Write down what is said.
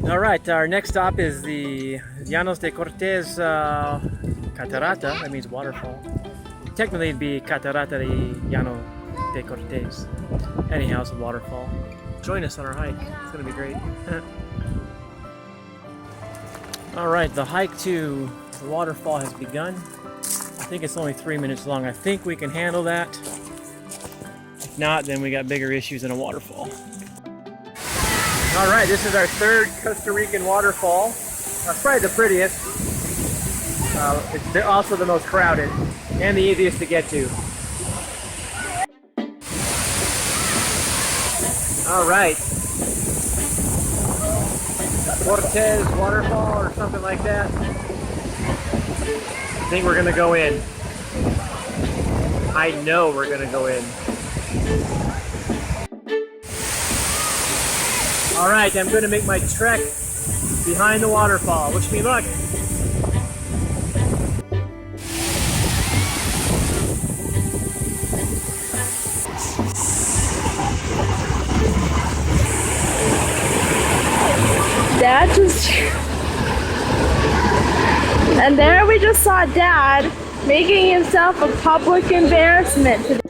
All right, our next stop is the Llano de Cortes Catarata. That means waterfall. Technically, it'd be Catarata de Llano de Cortes. Anyhow, it's a waterfall. Join us on our hike. It's gonna be great. All right, the hike to the waterfall has begun. I think it's only 3 minutes long. I think we can handle that. If not, then we got bigger issues than a waterfall. All right, this is our third Costa Rican waterfall. It's probably the prettiest. It's also the most crowded and the easiest to get to. All right. Cortes Waterfall or something like that. I think we're gonna go in. I know we're gonna go in. All right, I'm gonna make my trek behind the waterfall. Wish me luck. Dad just... And there we just saw Dad making himself a public embarrassment.